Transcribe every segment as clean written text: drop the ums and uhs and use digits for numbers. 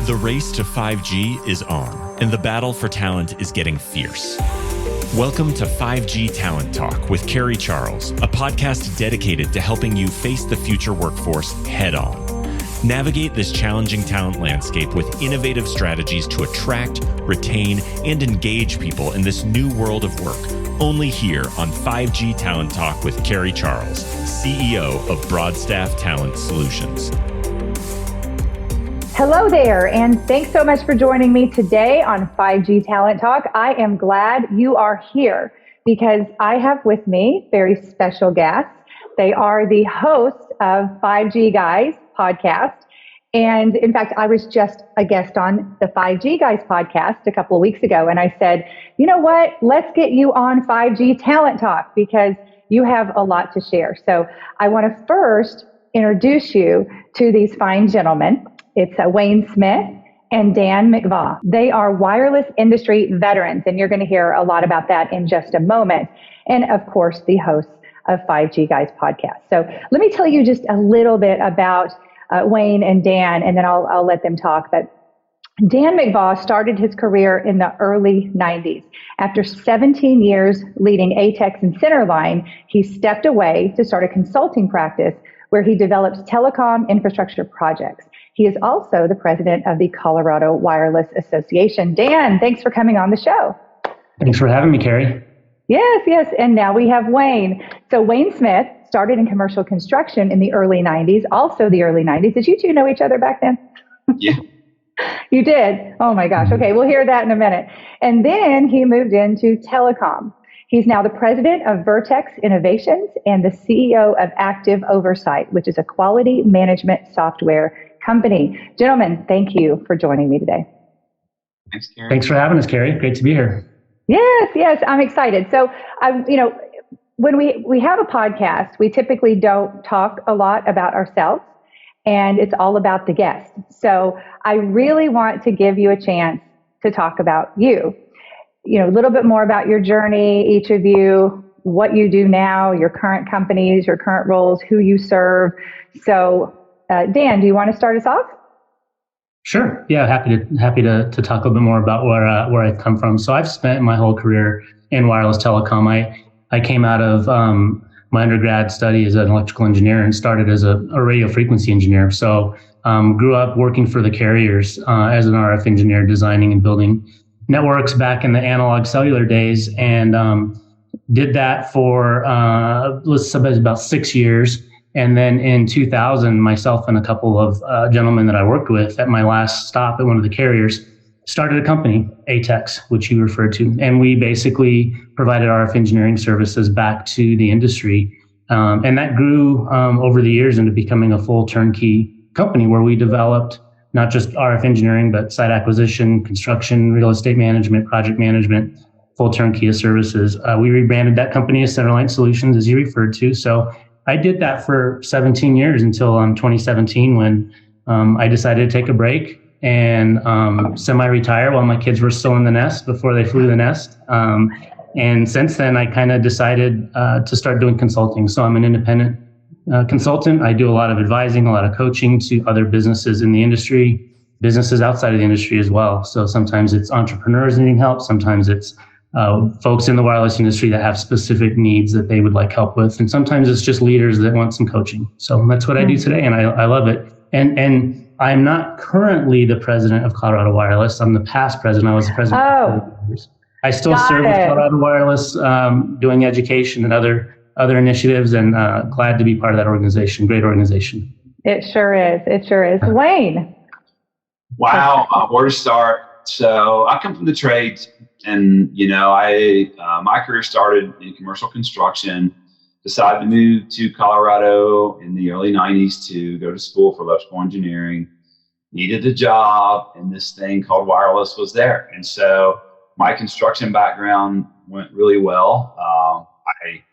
The race to 5G is on, and the battle for talent is getting fierce. Welcome to 5G Talent Talk with Carrie Charles, a podcast dedicated to helping you face the future workforce head on. Navigate this challenging talent landscape with innovative strategies to attract, retain, and engage people in this new world of work. Only here on 5G Talent Talk with Carrie Charles, CEO of Broadstaff Talent Solutions. Hello there, and thanks so much for joining me today on 5G Talent Talk. I am glad you are here because I have with me very special guests. They are the hosts of 5G Guys podcast. And in fact, I was just a guest on the 5G Guys podcast a couple of weeks ago. And I said, you know what, let's get you on 5G Talent Talk because you have a lot to share. So I want to first introduce you to these fine gentlemen. It's Wayne Smith and Dan McVaugh. They are wireless industry veterans, and you're going to hear a lot about that in just a moment. And of course, the hosts of 5G Guys podcast. So let me tell you just a little bit about Wayne and Dan, and then I'll let them talk. But Dan McVaugh started his career in the early 90s. After 17 years leading ATEX and Centerline, he stepped away to start a consulting practice where he developed telecom infrastructure projects. He is also the president of the Colorado Wireless Association. Dan, thanks for coming on the show. Thanks for having me, Carrie. Yes. And now we have Wayne. So Wayne Smith started in commercial construction in the early 90s, also the early 90s. Did you two know each other back then? Yeah. You did? Oh my gosh. Okay, we'll hear that in a minute. And then he moved into telecom. He's now the president of Vertex Innovations and the CEO of Active Oversight, which is a quality management software company. Gentlemen, thank you for joining me today. Thanks, Carrie. Thanks for having us, Carrie. Great to be here. Yes, I'm excited. So, when we have a podcast, we typically don't talk a lot about ourselves, and it's all about the guest. So I really want to give you a chance to talk about you. A little bit more about your journey, each of you, what you do now, your current companies, your current roles, who you serve. So, Dan, do you want to start us off? Sure. Yeah, happy to talk a little bit more about where I've come from. So I've spent my whole career in wireless telecom. I came out of my undergrad study as an electrical engineer and started as a radio frequency engineer. So grew up working for the carriers as an RF engineer, designing and building networks back in the analog cellular days, and did that for about 6 years. And then in 2000, myself and a couple of gentlemen that I worked with at my last stop at one of the carriers started a company, ATEX, which you referred to. And we basically provided RF engineering services back to the industry. And that grew over the years into becoming a full turnkey company where we developed not just RF engineering, but site acquisition, construction, real estate management, project management, full turnkey of services. We rebranded that company as Centerline Solutions, as you referred to. So I did that for 17 years until 2017 when I decided to take a break and semi-retire while my kids were still in the nest before they flew the nest. And since then, I kind of decided to start doing consulting. So I'm an independent consultant. I do a lot of advising, a lot of coaching to other businesses in the industry, businesses outside of the industry as well. So sometimes it's entrepreneurs needing help. Sometimes it's folks in the wireless industry that have specific needs that they would like help with. And sometimes it's just leaders that want some coaching. So that's what I do today, and I love it. And I'm not currently the president of Colorado Wireless. I'm the past president. I was the president for 4 years. I still serve with Colorado Wireless, doing education and other initiatives, and glad to be part of that organization. Great organization. It sure is. Wayne. Wow, where to start? So I come from the trades, and my career started in commercial construction. Decided to move to Colorado in the early 90s to go to school for electrical engineering. Needed a job, and this thing called wireless was there. And so my construction background went really well. I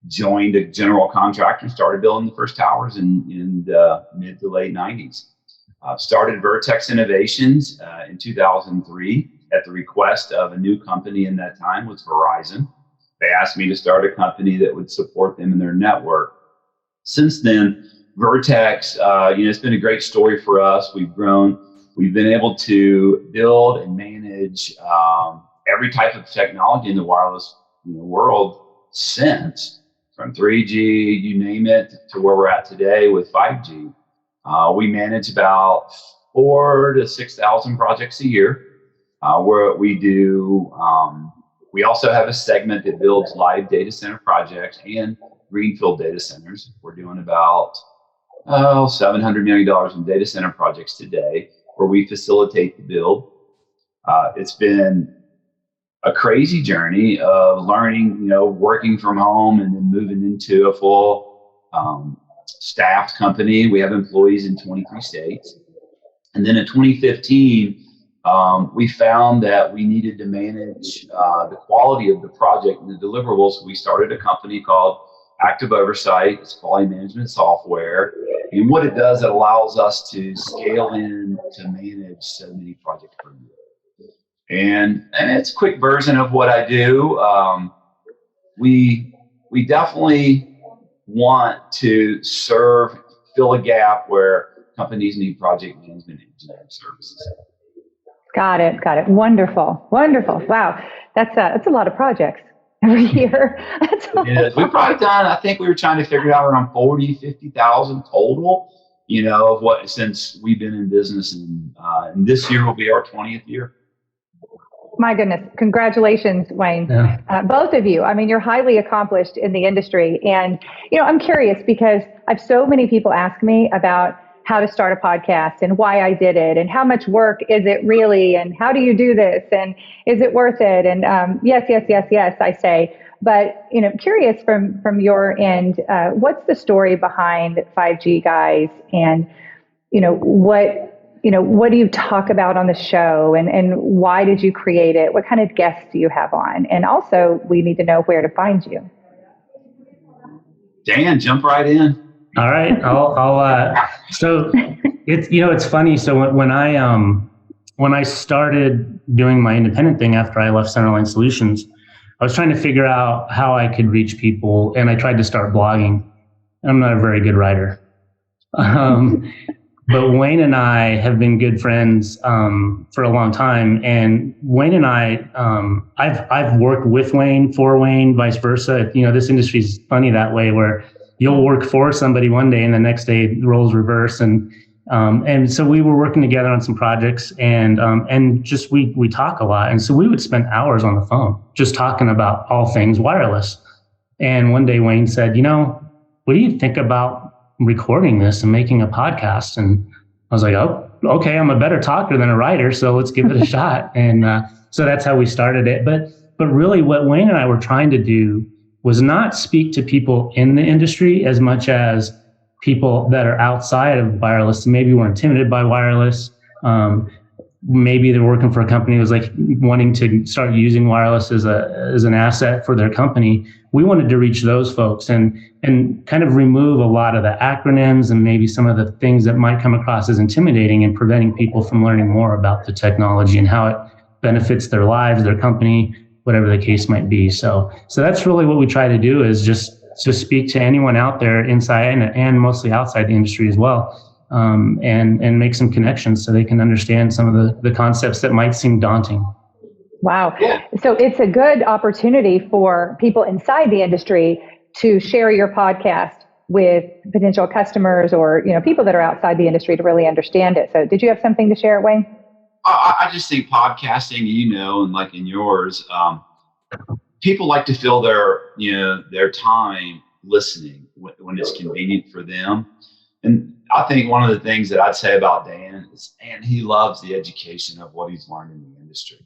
joined a general contractor and started building the first towers in the mid to late 90s. Started Vertex Innovations in 2003 at the request of a new company in that time was Verizon. They asked me to start a company that would support them in their network. Since then, Vertex, it's been a great story for us. We've grown we've been able to build and manage every type of technology in the wireless world since, from 3G, you name it, to where we're at today with 5G. We manage about 4,000 to 6,000 projects a year. Where we do, we also have a segment that builds live data center projects and greenfield data centers. We're doing about $700 million in data center projects today, where we facilitate the build. It's been a crazy journey of learning, working from home and then moving into a full staffed company. We have employees in 23 states. And then in 2015, we found that we needed to manage the quality of the project and the deliverables. We started a company called Active Oversight. It's quality management software. And what it does, it allows us to scale in to manage so many projects per year. And it's a quick version of what I do. We definitely want to fill a gap where companies need project management and engineering services. Got it. Wonderful. Wow. That's a lot of projects every year. We've probably done, I think we were trying to figure out around 40, 50,000 total, of what, since we've been in business, and this year will be our 20th year. My goodness. Congratulations, Wayne. Yeah. Both of you. I mean, you're highly accomplished in the industry. And, I'm curious because I have so many people ask me about how to start a podcast and why I did it and how much work is it really and how do you do this and is it worth it? And yes, I say. But, curious from your end, what's the story behind 5G Guys, and, what do you talk about on the show, and why did you create it? What kind of guests do you have on? And also, we need to know where to find you. Dan, jump right in. All right. So it's funny. So when I started doing my independent thing after I left Centerline Solutions, I was trying to figure out how I could reach people, and I tried to start blogging. I'm not a very good writer. But Wayne and I have been good friends for a long time, and Wayne and I've worked with Wayne, for Wayne, vice versa. This industry is funny that way, where you'll work for somebody one day and the next day the roles reverse, and so we were working together on some projects, and just we talk a lot, and so we would spend hours on the phone just talking about all things wireless. And one day Wayne said, what do you think about recording this and making a podcast? And I was like, oh, okay, I'm a better talker than a writer, so let's give it a shot. And so that's how we started it. But really what Wayne and I were trying to do was not speak to people in the industry as much as people that are outside of wireless, maybe were intimidated by wireless. Maybe they're working for a company that was like wanting to start using wireless as an asset for their company. We wanted to reach those folks and kind of remove a lot of the acronyms and maybe some of the things that might come across as intimidating and preventing people from learning more about the technology and how it benefits their lives, their company, whatever the case might be. So that's really what we try to do, is just to speak to anyone out there inside and mostly outside the industry as well. And make some connections so they can understand some of the concepts that might seem daunting. Wow. So it's a good opportunity for people inside the industry to share your podcast with potential customers or, people that are outside the industry to really understand it. So did you have something to share, Wayne? I just think podcasting, and like in yours, people like to fill their time listening when it's convenient for them. And I think one of the things that I'd say about Dan is, he loves the education of what he's learned in the industry.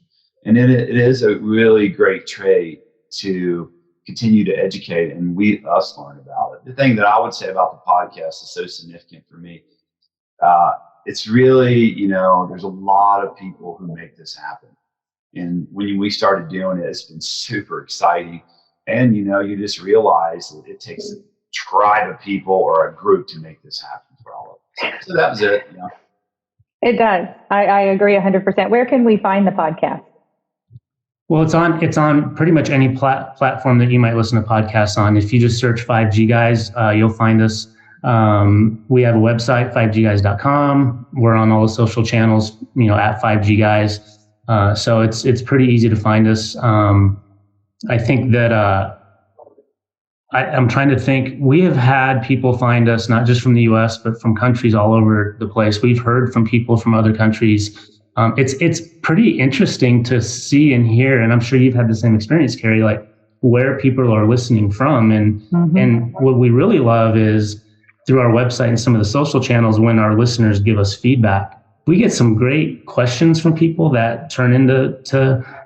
And it is a really great trait to continue to educate and us learn about it. The thing that I would say about the podcast is so significant for me. It's really, there's a lot of people who make this happen. And when we started doing it, it's been super exciting. And, you just realize that it takes a tribe of people or a group to make this happen for all of us. So that was it. It does. I agree 100%. Where can we find the podcast? Well, it's on pretty much any platform that you might listen to podcasts on. If you just search 5G Guys, you'll find us. We have a website, 5gguys.com. We're on all the social channels, at 5gguys. So it's pretty easy to find us. I think that I'm trying to think. We have had people find us not just from the U.S. but from countries all over the place. We've heard from people from other countries. It's pretty interesting to see and hear, and I'm sure you've had the same experience, Carrie, like where people are listening from. And what we really love is through our website and some of the social channels, when our listeners give us feedback, we get some great questions from people that turn into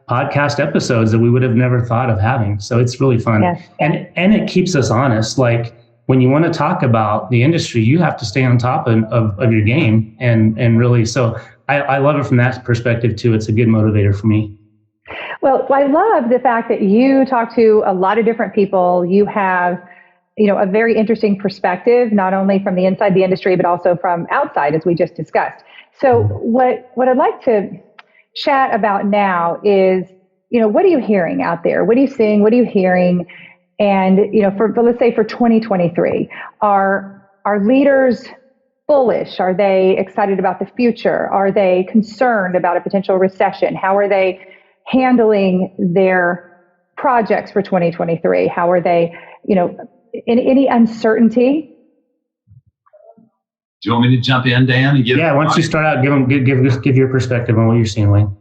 podcast episodes that we would have never thought of having. So it's really fun. Yeah. And it keeps us honest. Like when you want to talk about the industry, you have to stay on top of your game and really, so I love it from that perspective too. It's a good motivator for me. Well, I love the fact that you talk to a lot of different people. You have, a very interesting perspective, not only from the inside the industry, but also from outside, as we just discussed. So what I'd like to chat about now is, what are you hearing out there? What are you seeing? What are you hearing? And, for let's say for 2023, are leaders bullish? Are they excited about the future? Are they concerned about a potential recession? How are they handling their projects for 2023? How are they, in any uncertainty? Do you want me to jump in, Dan? And why don't you start out, give your perspective on what you're seeing, Wayne.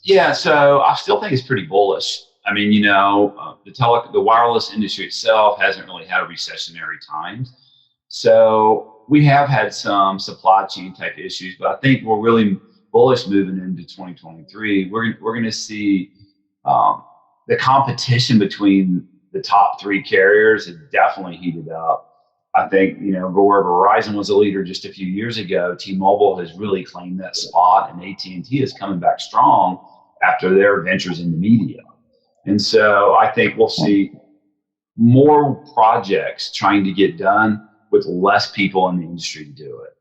Yeah, so I still think it's pretty bullish. I mean, the wireless industry itself hasn't really had a recessionary times. So we have had some supply chain type issues, but I think we're really bullish moving into 2023. We're going to see the competition between the top three carriers has definitely heated up. I think, where Verizon was a leader just a few years ago, T-Mobile has really claimed that spot, and AT&T is coming back strong after their ventures in the media. And so I think we'll see more projects trying to get done with less people in the industry to do it.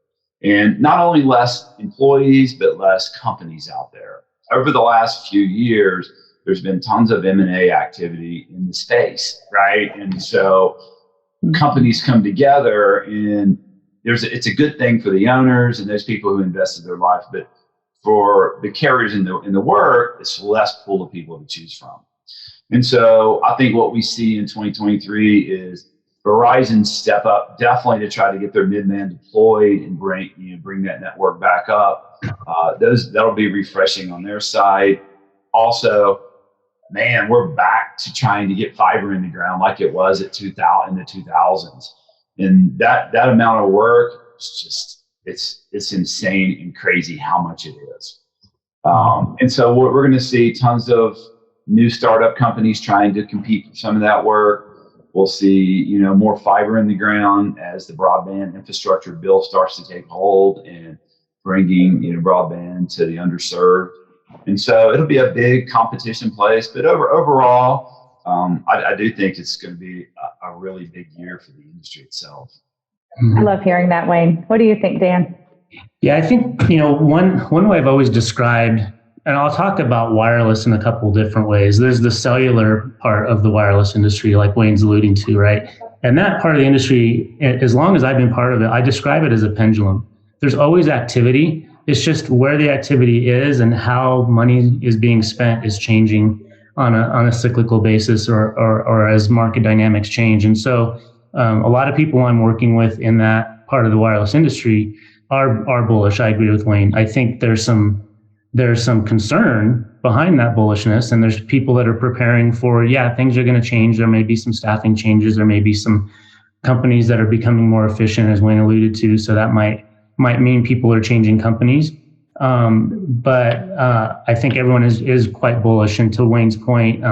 And not only less employees, but less companies out there. Over the last few years, there's been tons of M&A activity in the space, right? And so companies come together, and it's a good thing for the owners and those people who invested their life, but for the carriers in the work, it's less pool of people to choose from. And so I think what we see in 2023 is Verizon step up definitely to try to get their mid-man deployed and bring that network back up. That'll be refreshing on their side. Also, man, we're back to trying to get fiber in the ground like it was in the 2000s. And that amount of work is just, it's insane and crazy how much it is. And so we're going to see tons of new startup companies trying to compete for some of that work. We'll see, more fiber in the ground as the broadband infrastructure bill starts to take hold and bringing, broadband to the underserved. And so it'll be a big competition place, but overall, I do think it's going to be a really big year for the industry itself. I love hearing that, Wayne. What do you think, Dan? Yeah, I think, one way I've always described, and I'll talk about wireless in a couple different ways. There's the cellular part of the wireless industry, like Wayne's alluding to, right? And that part of the industry, as long as I've been part of it, I describe it as a pendulum. There's always activity. It's just where the activity is and how money is being spent is changing on a cyclical basis or as market dynamics change. And so a lot of people I'm working with in that part of the wireless industry are bullish. I agree with Wayne. I think there's some concern behind that bullishness, and there's people that are preparing for, things are going to change. There may be some staffing changes. There may be some companies that are becoming more efficient, as Wayne alluded to. So that might mean people are changing companies. But I think everyone is quite bullish. And to Wayne's point,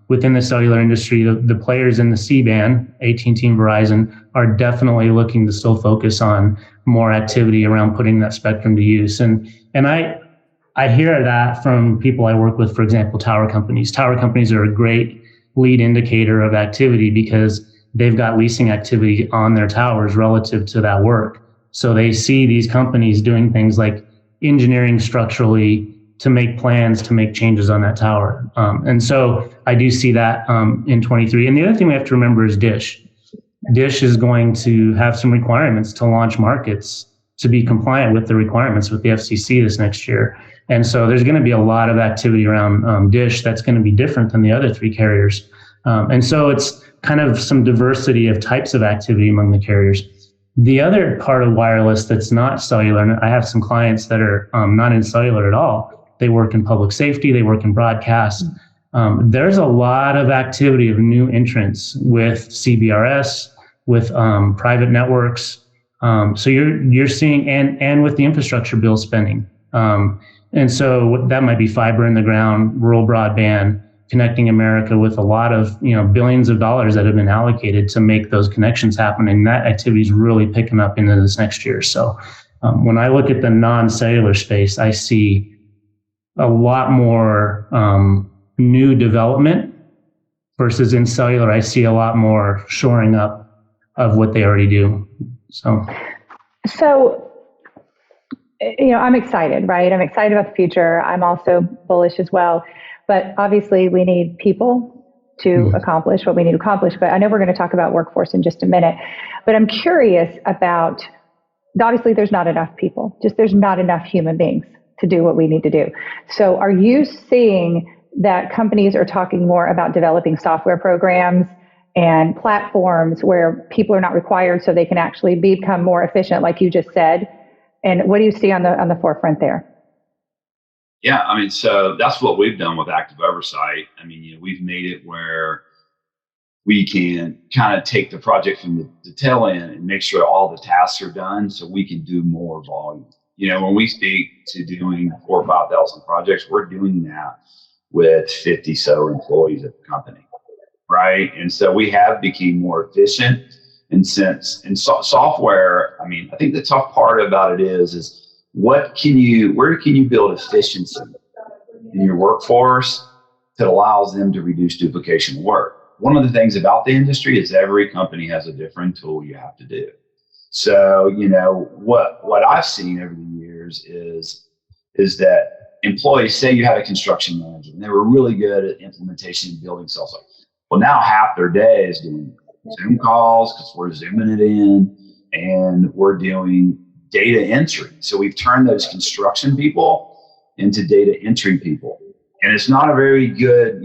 within the cellular industry, the players in the C-band, AT&T and Verizon, are definitely looking to still focus on more activity around putting that spectrum to use. And I hear that from people I work with, for example, tower companies. Tower companies are a great lead indicator of activity because they've got leasing activity on their towers relative to that work. So they see these companies doing things like engineering structurally to make plans to make changes on that tower. And so I do see that in 23. And the other thing we have to remember is Dish. Dish is going to have some requirements to launch markets to be compliant with the requirements with the FCC this next year. And so there's going to be a lot of activity around Dish that's going to be different than the other three carriers. And so it's kind of some diversity of types of activity among the carriers. The other part of wireless that's not cellular, and I have some clients that are not in cellular at all. They work in public safety, they work in broadcast. There's a lot of activity of new entrants with CBRS, with private networks. So you're seeing, and with the infrastructure bill spending. And so that might be fiber in the ground, rural broadband, connecting America with a lot of, billions of dollars that have been allocated to make those connections happen. And that activity is really picking up into this next year. So when I look at the non-cellular space, I see a lot more new development versus in cellular, I see a lot more shoring up of what they already do. So, I'm excited, right? I'm excited about the future. I'm also bullish as well. But obviously, we need people to accomplish what we need to accomplish. But I know we're going to talk about workforce in just a minute. But I'm curious about, obviously, there's not enough people. There's not enough human beings to do what we need to do. So are you seeing that companies are talking more about developing software programs and platforms where people are not required so they can actually become more efficient, like you just said? And what do you see on the forefront there? Yeah, so that's what we've done with Active Oversight. We've made it where we can kind of take the project from the tail end and make sure all the tasks are done so we can do more volume. When we speak to doing 4,000 or 5,000 projects, we're doing that with 50 so employees at the company, right? And so we have become more efficient. And software, I think the tough part about it is where can you build efficiency in your workforce that allows them to reduce duplication of work? One of the things about the industry is every company has a different tool you have to do. So, what I've seen over the years is that employees, say you had a construction manager and they were really good at implementation and building software. Well, now half their day is doing Zoom calls because we're zooming it in and we're doing data entry. So we've turned those construction people into data entry people. And it's not a very good,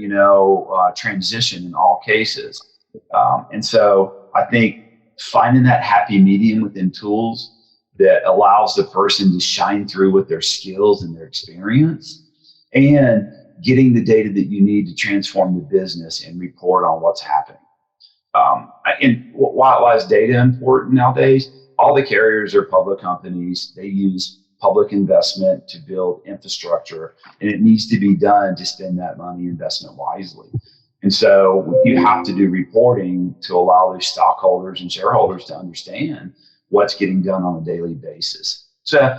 transition in all cases. And so I think finding that happy medium within tools that allows the person to shine through with their skills and their experience and getting the data that you need to transform the business and report on what's happening. And why is data important nowadays? All the carriers are public companies. They use public investment to build infrastructure, and it needs to be done to spend that money investment wisely. And so you have to do reporting to allow those stockholders and shareholders to understand what's getting done on a daily basis. So,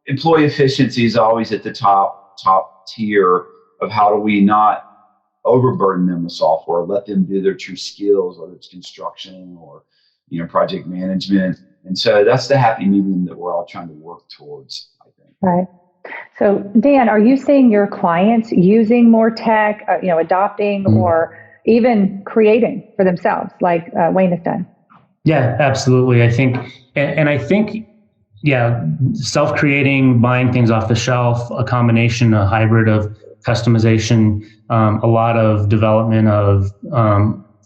employee efficiency is always at the top tier of how do we not overburden them with software, let them do their true skills, whether it's construction or project management. And so that's the happy medium that we're all trying to work towards, I think. Right. So Dan, are you seeing your clients using more tech, adopting or even creating for themselves like Wayne has done? Yeah, absolutely. I think, self-creating, buying things off the shelf, a combination, a hybrid of customization, a lot of development of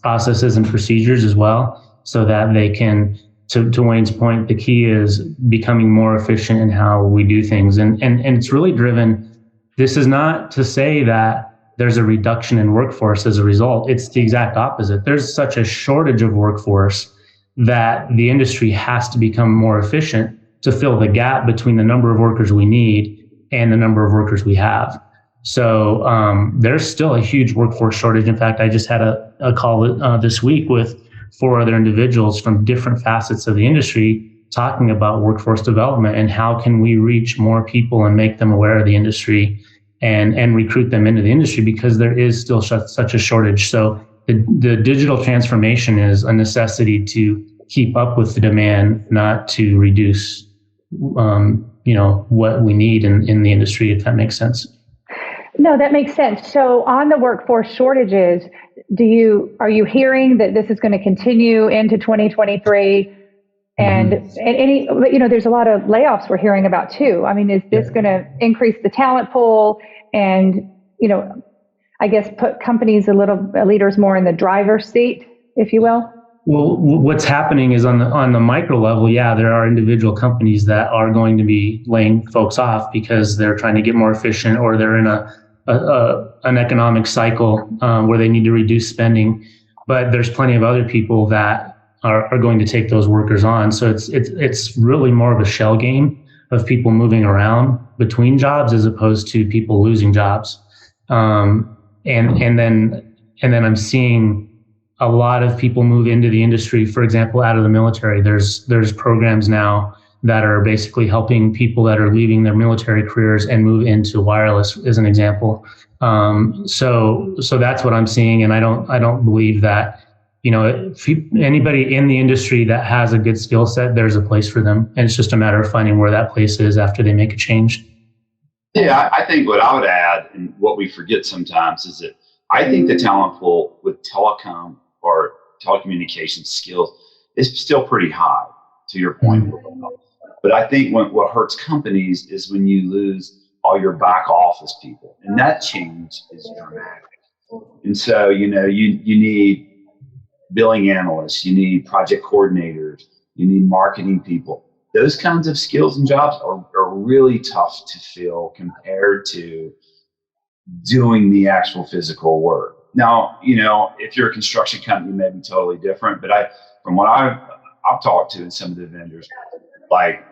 processes and procedures as well, so that they can, to Wayne's point, the key is becoming more efficient in how we do things. And it's really driven, this is not to say that there's a reduction in workforce as a result. It's the exact opposite. There's such a shortage of workforce that the industry has to become more efficient to fill the gap between the number of workers we need and the number of workers we have. So there's still a huge workforce shortage. In fact, I just had a call this week with 4 other individuals from different facets of the industry talking about workforce development and how can we reach more people and make them aware of the industry and recruit them into the industry, because there is still such a shortage. So the digital transformation is a necessity to keep up with the demand, not to reduce what we need in the industry, if that makes sense. No, that makes sense. So on the workforce shortages, are you hearing that this is going to continue into 2023? And, there's a lot of layoffs we're hearing about too. I mean, is this going to increase the talent pool and, I guess put leaders more in the driver's seat, if you will? Well, what's happening is on the micro level, there are individual companies that are going to be laying folks off because they're trying to get more efficient, or they're in an economic cycle where they need to reduce spending. But there's plenty of other people that are going to take those workers on. So it's really more of a shell game of people moving around between jobs as opposed to people losing jobs. And then I'm seeing a lot of people move into the industry, for example, out of the military. There's programs now that are basically helping people that are leaving their military careers and move into wireless, as an example. So that's what I'm seeing, and I don't believe that anybody in the industry that has a good skill set, there's a place for them, and it's just a matter of finding where that place is after they make a change. Yeah, I think what I would add, and what we forget sometimes, is that I think the talent pool with telecom or telecommunications skills is still pretty high, to your point. But I think what hurts companies is when you lose all your back office people, and that change is dramatic. And so, you need billing analysts, you need project coordinators, you need marketing people. Those kinds of skills and jobs are really tough to fill compared to doing the actual physical work. Now, if you're a construction company, it may be totally different, but from what I've talked to in some of the vendors, like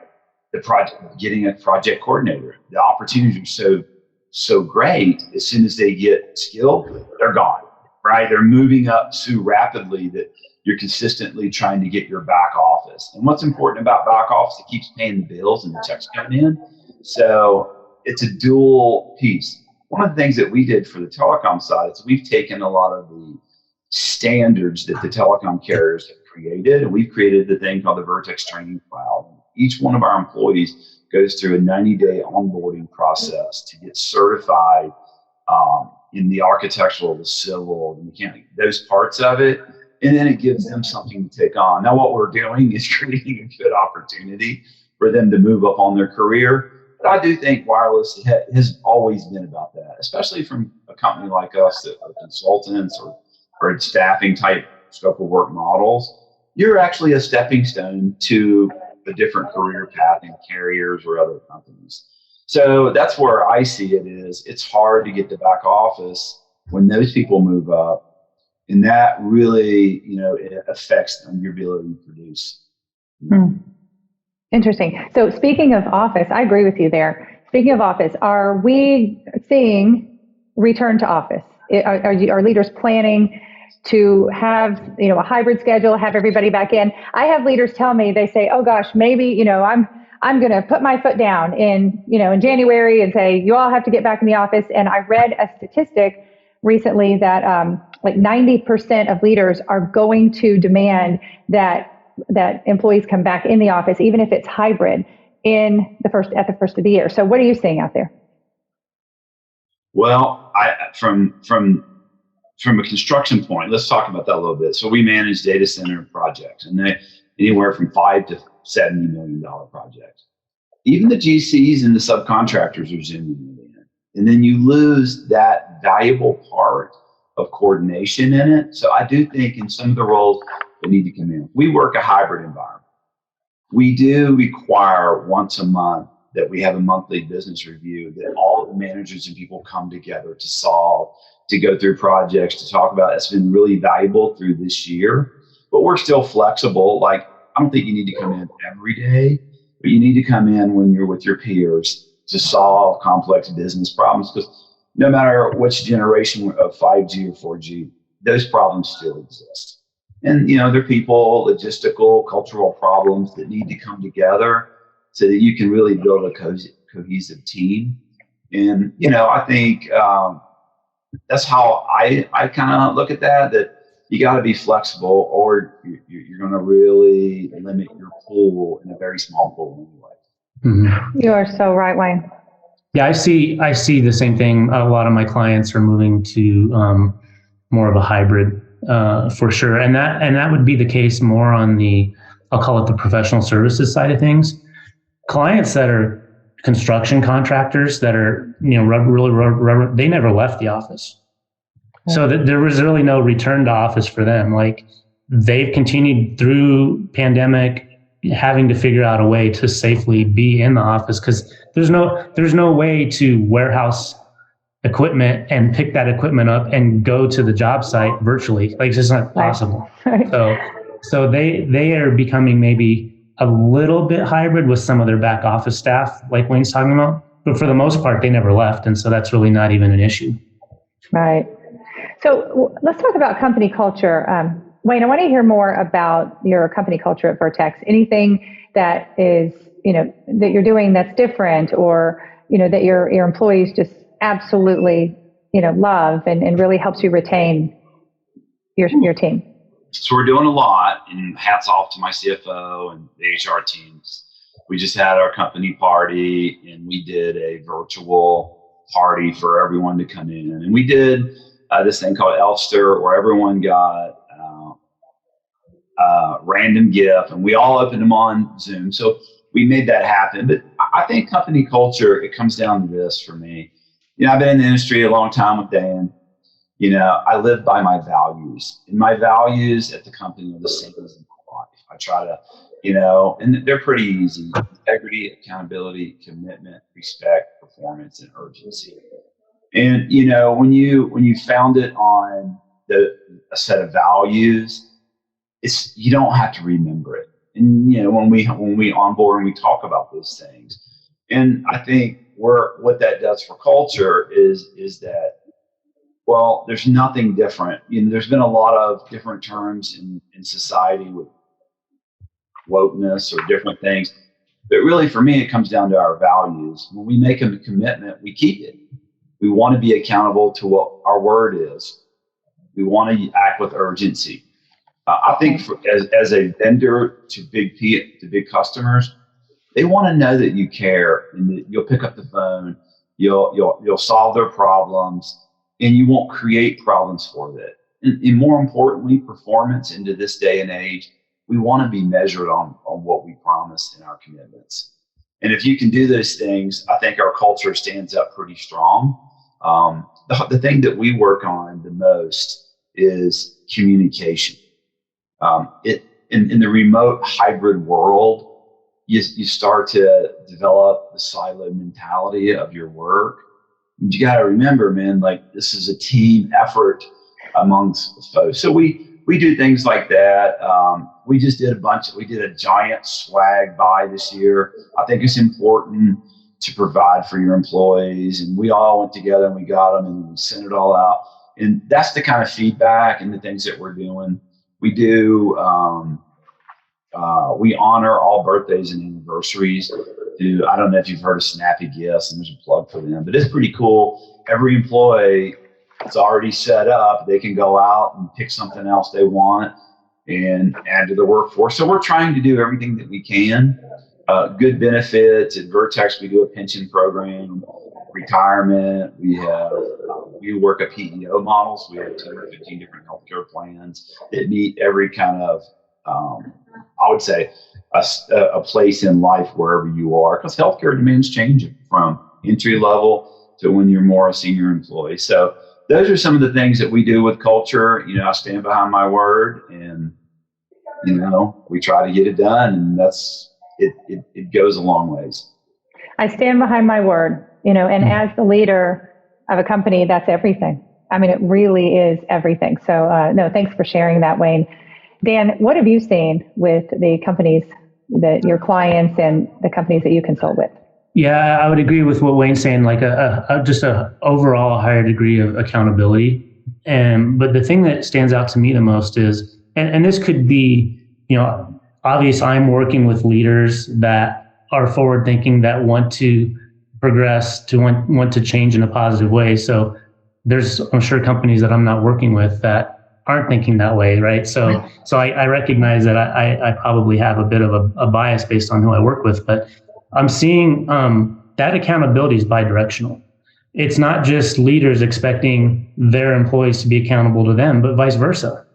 getting a project coordinator, the opportunities are so great. As soon as they get skilled, they're gone, right? They're moving up so rapidly that you're consistently trying to get your back office. And what's important about back office, it keeps paying the bills and the checks coming in. So it's a dual piece. One of the things that we did for the telecom side is we've taken a lot of the standards that the telecom carriers have created, and we've created the thing called the Vertex Training Cloud. Each one of our employees goes through a 90-day onboarding process to get certified in the architectural, the civil, the mechanic, those parts of it. And then it gives them something to take on. Now, what we're doing is creating a good opportunity for them to move up on their career. But I do think wireless has always been about that, especially from a company like us that are consultants or staffing type scope of work models. You're actually a stepping stone to a different career path in carriers or other companies. So that's where I see it is. It's hard to get the back office when those people move up. And that really, it affects your ability to produce. Interesting. So speaking of office, I agree with you there. Speaking of office, are we seeing return to office? Are leaders planning to have, a hybrid schedule, have everybody back in? I have leaders tell me, they say, oh gosh, maybe, I'm going to put my foot down in January and say, you all have to get back in the office. And I read a statistic recently that like 90% of leaders are going to demand that employees come back in the office, even if it's hybrid, at the first of the year. So what are you seeing out there? Well, from a construction point, let's talk about that a little bit. So we manage data center projects, and they anywhere from $5 to $70 million projects. Even the GCs and the subcontractors are zooming in, and then you lose that valuable part of coordination in it. So I do think in some of the roles that need to come in, we work a hybrid environment. We do require once a month that we have a monthly business review that all the managers and people come together to go through projects, to talk about. It's been really valuable through this year, but we're still flexible. Like, I don't think you need to come in every day, but you need to come in when you're with your peers to solve complex business problems, because no matter which generation of 5G or 4G, those problems still exist. And, there are people, logistical, cultural problems that need to come together so that you can really build a cohesive team. And, I think that's how I kind of look at that you got to be flexible, or you're going to really limit your pool in a very small pool anyway. Mm-hmm. You are so right, Wayne. Yeah, I see the same thing. A lot of my clients are moving to more of a hybrid for sure. And that would be the case more on the, I'll call it the professional services side of things. Clients that are construction contractors that are, rubber, they never left the office. So that there was really no return to office for them. Like they've continued through pandemic, having to figure out a way to safely be in the office because there's no way to warehouse equipment and pick that equipment up and go to the job site virtually. Like it's just not possible. Right. So they are becoming maybe a little bit hybrid with some of their back office staff, like Wayne's talking about. But for the most part, they never left. And so that's really not even an issue. Right. So let's talk about company culture. Wayne, I want to hear more about your company culture at Vertex. Anything that is, that you're doing that's different or, that your employees just absolutely, love and really helps you retain your team. So we're doing a lot, and hats off to my CFO and the HR teams. We just had our company party, and we did a virtual party for everyone to come in. And we did this thing called Elster, where everyone got random gift, and we all opened them on Zoom. So we made that happen. But I think company culture, it comes down to this for me. I've been in the industry a long time with Dan. I live by my values, and my values at the company are the same as in my life. I try to, and they're pretty easy: integrity, accountability, commitment, respect, performance, and urgency. And when you found it on a set of values, you don't have to remember it. And when we onboard and we talk about those things, and I think what that does for culture is that. Well, there's nothing different. There's been a lot of different terms in society with wokeness or different things. But really, for me, it comes down to our values. When we make a commitment, we keep it. We want to be accountable to what our word is. We want to act with urgency. I think as a vendor to big customers, they want to know that you care and that you'll pick up the phone, you'll solve their problems, and you won't create problems for that. And more importantly, performance into this day and age, we want to be measured on what we promised in our commitments. And if you can do those things, I think our culture stands up pretty strong. The thing that we work on the most is communication. In the remote hybrid world, you start to develop the silo mentality of your work. You got to remember, man, like this is a team effort amongst folks. So we do things like that. We just did we did a giant swag buy this year. I think it's important to provide for your employees, and we all went together and we got them and we sent it all out. And that's the kind of feedback and the things that we're doing. We do, we honor all birthdays and anniversaries. I don't know if you've heard of Snappy Gifts, and there's a plug for them, but it's pretty cool. Every employee is already set up. They can go out and pick something else they want and add to the workforce. So we're trying to do everything that we can. Good benefits. At Vertex, we do a pension program, retirement. We work at PEO models. We have 215 different healthcare plans that meet every kind of, I would say, a place in life wherever you are, because healthcare demands changing from entry level to when you're more a senior employee. So those are some of the things that we do with culture. I stand behind my word, and we try to get it done, and it goes a long ways. I stand behind my word, and as the leader of a company, that's everything. I mean, it really is everything. So no, thanks for sharing that, Wayne. Dan, what have you seen with the companies, your clients and the companies that you consult with? Yeah, I would agree with what Wayne's saying, like just a overall higher degree of accountability. But the thing that stands out to me the most is, and this could be, obvious, I'm working with leaders that are forward thinking, that want to progress, to want to change in a positive way. So I'm sure companies that I'm not working with that aren't thinking that way, right? So I recognize that I probably have a bit of a bias based on who I work with, but I'm seeing that accountability is bidirectional. it's not just leaders expecting their employees to be accountable to them, but vice versa.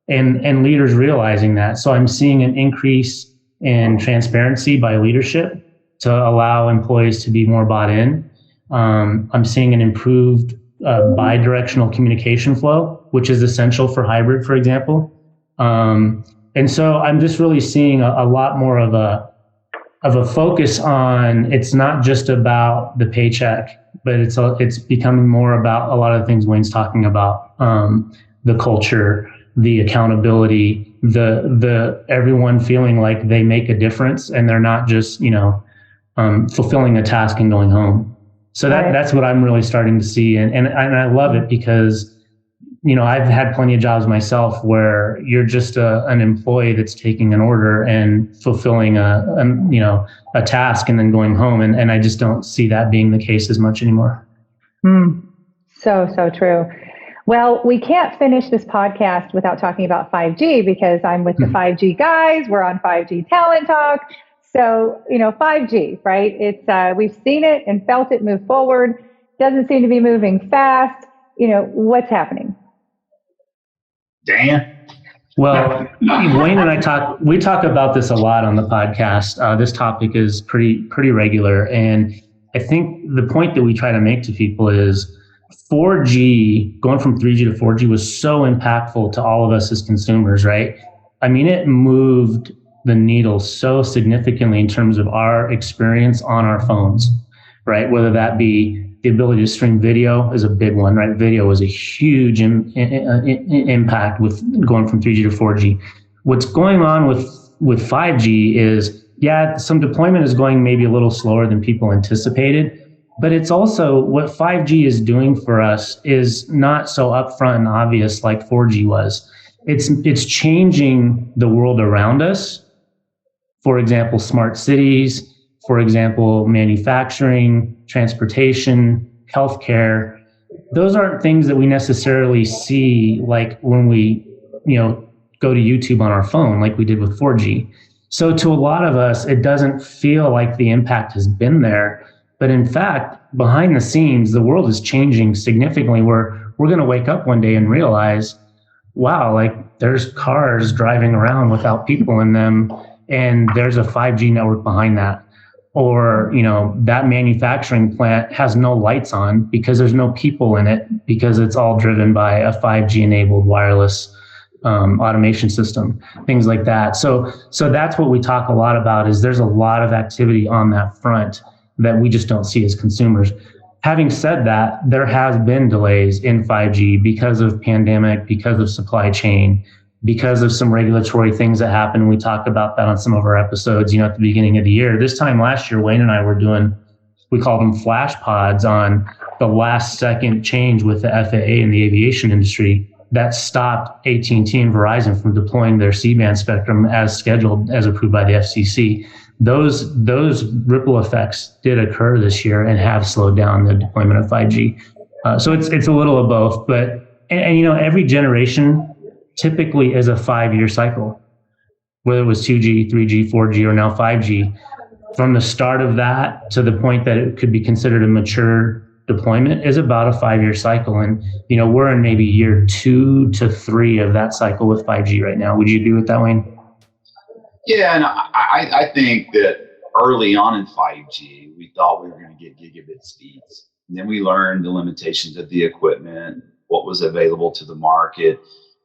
And leaders realizing that. So I'm seeing an increase in transparency by leadership to allow employees to be more bought in. I'm seeing an improved bi-directional communication flow, which is essential for hybrid, for example. And so I'm just really seeing a lot more of a focus on, it's not just about the paycheck, but it's becoming more about a lot of the things Wayne's talking about, the culture, the accountability, the everyone feeling like they make a difference and they're not just, fulfilling a task and going home. So that's what I'm really starting to see. And I love it because, I've had plenty of jobs myself where you're just an employee that's taking an order and fulfilling a task and then going home. And I just don't see that being the case as much anymore. So true. Well, we can't finish this podcast without talking about 5G because I'm with the 5G guys. We're on 5G Talent Talk. So, 5G, right? It's we've seen it and felt it move forward. Doesn't seem to be moving fast. What's happening? Dan? Well, Wayne and I talk about this a lot on the podcast. This topic is pretty regular. And I think the point that we try to make to people is 4G, going from 3G to 4G was so impactful to all of us as consumers, right? I mean, it moved the needle so significantly in terms of our experience on our phones, right? Whether that be the ability to stream video is a big one, right? Video was a huge impact with going from 3G to 4G. What's going on with 5G is, some deployment is going maybe a little slower than people anticipated, but it's also what 5G is doing for us is not so upfront and obvious like 4G was. It's changing the world around us. For example, smart cities, for example, manufacturing, transportation, healthcare. Those aren't things that we necessarily see like when we, go to YouTube on our phone like we did with 4G. So to a lot of us, it doesn't feel like the impact has been there. But in fact, behind the scenes, the world is changing significantly where we're going to wake up one day and realize, wow, like there's cars driving around without people in them. And there's a 5G network behind that. Or, that manufacturing plant has no lights on because there's no people in it because it's all driven by a 5G enabled wireless automation system, things like that. So that's what we talk a lot about is there's a lot of activity on that front that we just don't see as consumers. Having said that, there has been delays in 5G because of pandemic, because of supply chain, because of some regulatory things that happen. We talk about that on some of our episodes, at the beginning of the year. This time last year, Wayne and I were doing, we call them flash pods on the last second change with the FAA and the aviation industry that stopped AT&T and Verizon from deploying their C-band spectrum as scheduled, as approved by the FCC. Those ripple effects did occur this year and have slowed down the deployment of 5G. So it's a little of both, but every generation typically is a 5-year cycle, whether it was 2G, 3G, 4G, or now 5G. From the start of that to the point that it could be considered a mature deployment is about a 5-year cycle. And, we're in maybe year 2 to 3 of that cycle with 5G right now. Would you agree with that, Wayne? Yeah, and I think that early on in 5G, we thought we were going to get gigabit speeds. And then we learned the limitations of the equipment, what was available to the market.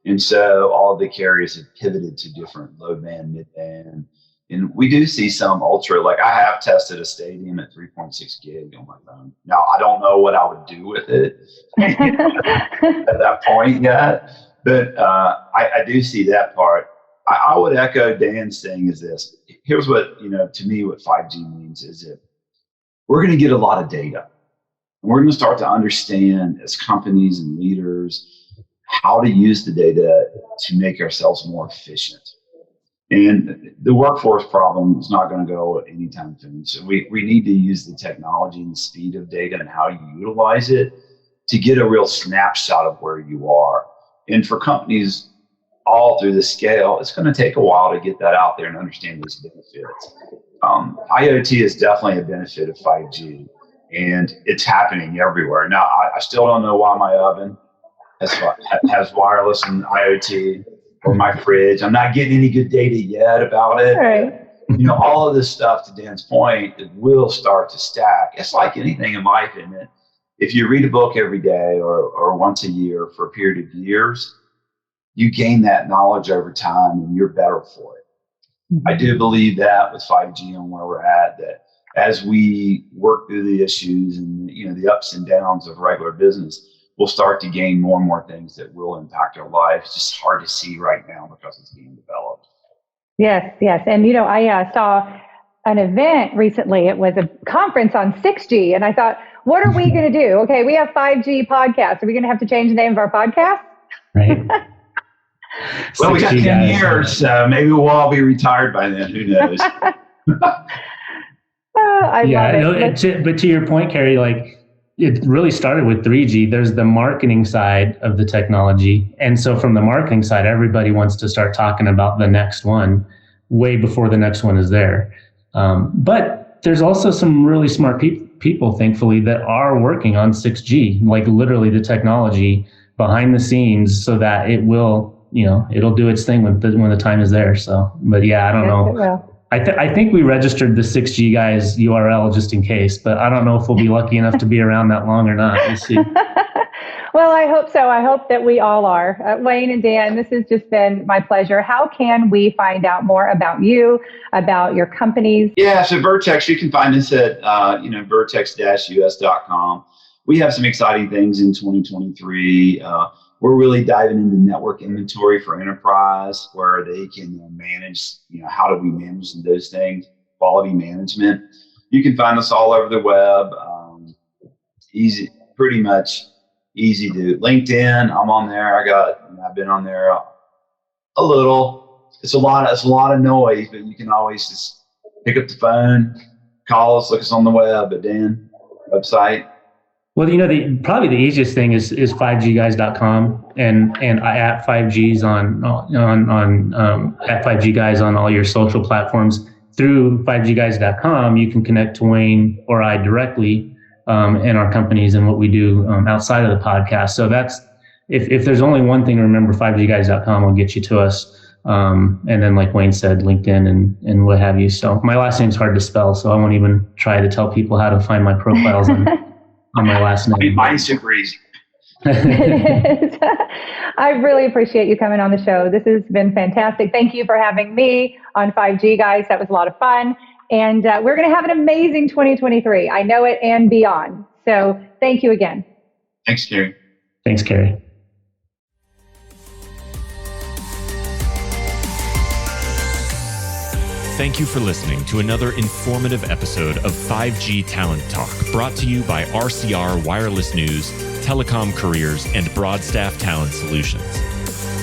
And so all of the carriers have pivoted to different low band, mid band. And we do see some ultra, like I have tested a stadium at 3.6 gig on my phone. Now, I don't know what I would do with it at that point yet, but I do see that part. I would echo Dan's thing is this. Here's what, to me, what 5G means is that we're going to get a lot of data. And we're going to start to understand as companies and leaders how to use the data to make ourselves more efficient. And the workforce problem is not going to go anytime soon. So we need to use the technology and the speed of data and how you utilize it to get a real snapshot of where you are. And for companies all through the scale, it's going to take a while to get that out there and understand those benefits. IoT is definitely a benefit of 5G. and it's happening everywhere. Now, I still don't know why my oven has wireless and IoT, or my fridge. I'm not getting any good data yet about it. Right. All of this stuff, to Dan's point, it will start to stack. It's like anything in life, isn't it? If you read a book every day or once a year for a period of years, you gain that knowledge over time and you're better for it. Mm-hmm. I do believe that with 5G and where we're at, that as we work through the issues and the ups and downs of regular business, we'll start to gain more and more things that will impact our life. It's just hard to see right now because it's being developed. Yes. And, I saw an event recently. It was a conference on 6G. And I thought, what are we going to do? Okay, we have 5G podcasts. Are we going to have to change the name of our podcast? Right. Well, we got 10 years. Maybe we'll all be retired by then. Who knows? I love it. But to your point, Carrie, it really started with 3G. There's the marketing side of the technology. And so from the marketing side, everybody wants to start talking about the next one way before the next one is there. But there's also some really smart people, thankfully, that are working on 6G, like literally the technology behind the scenes, so that it will, it'll do its thing when the time is there. So, but yeah, I don't know. I think we registered the 6G guys URL just in case, but I don't know if we'll be lucky enough to be around that long or not. We'll see. Well, I hope so. I hope that we all are. Wayne and Dan, this has just been my pleasure. How can we find out more about you, about your companies? Yeah, so Vertex, you can find us at vertex-us.com. We have some exciting things in 2023. We're really diving into network inventory for enterprise, where they can manage, how do we manage those things, quality management. You can find us all over the web. Pretty much easy to LinkedIn. I'm on there. I've been on there a little. It's a lot of noise, but you can always just pick up the phone, call us, look us on the web, at Dan website. Well, probably the easiest thing is 5gguys.com and at 5Gs on at 5G Guys on all your social platforms. Through 5gguys.com, you can connect to Wayne or I directly and our companies and what we do outside of the podcast. So that's if there's only one thing to remember, 5gguys.com will get you to us. And then, like Wayne said, LinkedIn and what have you. So my last name's hard to spell, so I won't even try to tell people how to find my profiles on my last name. Mine's super easy. I really appreciate you coming on the show. This has been fantastic. Thank you for having me on 5G Guys. That was a lot of fun. And we're going to have an amazing 2023. I know it, and beyond. So thank you again. Thanks, Carrie. Thanks, Carrie. Thank you for listening to another informative episode of 5G Talent Talk, brought to you by RCR Wireless News, Telecom Careers, and Broadstaff Talent Solutions.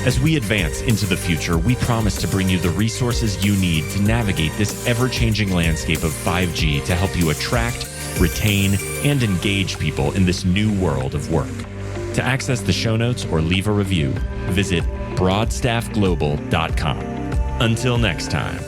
As we advance into the future, we promise to bring you the resources you need to navigate this ever-changing landscape of 5G to help you attract, retain, and engage people in this new world of work. To access the show notes or leave a review, visit broadstaffglobal.com. Until next time.